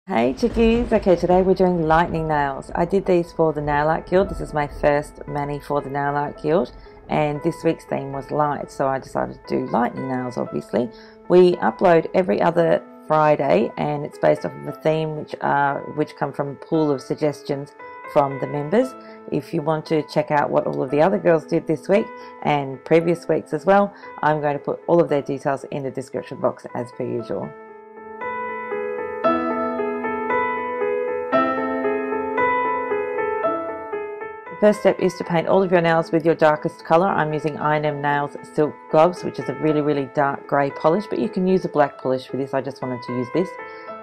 Hey chickies! Okay, today we're doing lightning nails. I did these for the Nail Art Guild. This is my first mani for the Nail Art Guild, and this week's theme was light, so I decided to do lightning nails. Obviously, we upload every other Friday, and it's based off of a theme which come from a pool of suggestions from the members. If you want to check out what all of the other girls did this week and previous weeks as well, I'm going to put all of their details in the description box as per usual. First step is to paint all of your nails with your darkest colour. I'm using INM Nails Silk Gloves, which is a really dark grey polish, but you can use a black polish for this. I just wanted to use this.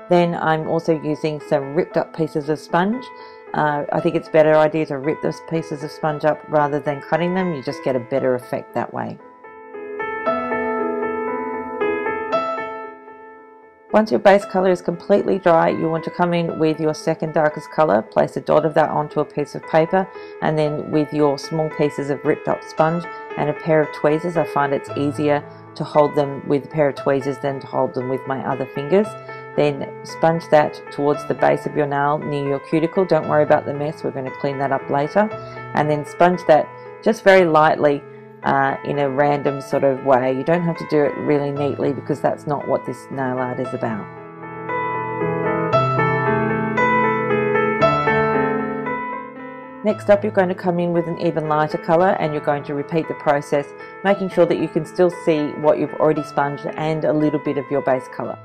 Then I'm also using some ripped up pieces of sponge. I think it's a better idea to rip those pieces of sponge up rather than cutting them. You just get a better effect that way. Once your base colour is completely dry, you want to come in with your second darkest colour, place a dot of that onto a piece of paper, and then with your small pieces of ripped up sponge and a pair of tweezers. I find it's easier to hold them with a pair of tweezers than to hold them with my other fingers. Then sponge that towards the base of your nail near your cuticle. Don't worry about the mess, we're going to clean that up later. And then sponge that just very lightly in a random sort of way. You don't have to do it really neatly because that's not what this nail art is about. Next up, you're going to come in with an even lighter colour, and you're going to repeat the process, making sure that you can still see what you've already sponged and a little bit of your base colour.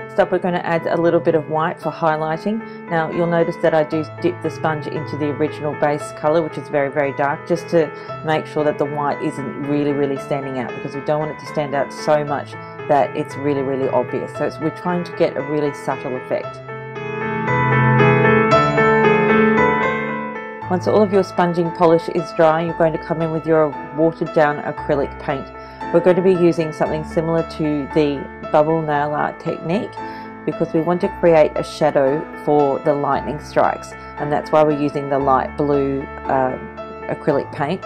Next up, we're going to add a little bit of white for highlighting. Now you'll notice that I do dip the sponge into the original base colour, which is very dark, just to make sure that the white isn't really standing out, because we don't want it to stand out so much that it's really obvious. So we're trying to get a really subtle effect. Once all of your sponging polish is dry, you're going to come in with your watered down acrylic paint. We're going to be using something similar to the bubble nail art technique because we want to create a shadow for the lightning strikes, and that's why we're using the light blue acrylic paint.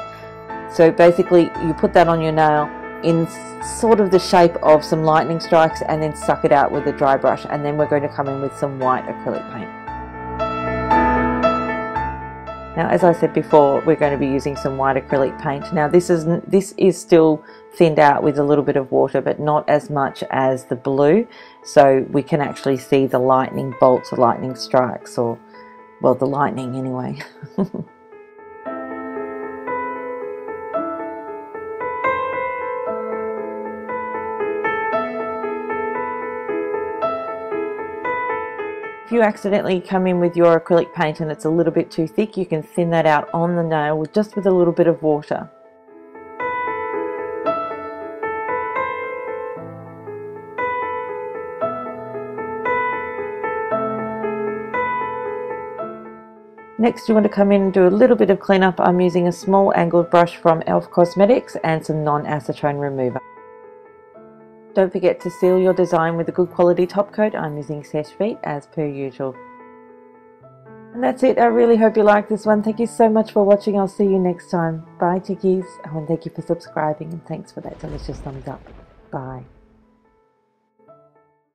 So basically you put that on your nail in sort of the shape of some lightning strikes and then suck it out with a dry brush, and then we're going to come in with some white acrylic paint. Now, as I said before, we're going to be using some white acrylic paint. Now this is still thinned out with a little bit of water, but not as much as the blue, so we can actually see the lightning bolts or lightning strikes, or well, the lightning anyway. If you accidentally come in with your acrylic paint and it's a little bit too thick, you can thin that out on the nail just with a little bit of water. Next, you want to come in and do a little bit of cleanup. I'm using a small angled brush from Elf Cosmetics and some non-acetone remover. Don't forget to seal your design with a good quality top coat. I'm using Seche Vite as per usual. And that's it. I really hope you liked this one. Thank you so much for watching. I'll see you next time. Bye chickies. Oh, and thank you for subscribing, and thanks for that delicious thumbs up. Bye.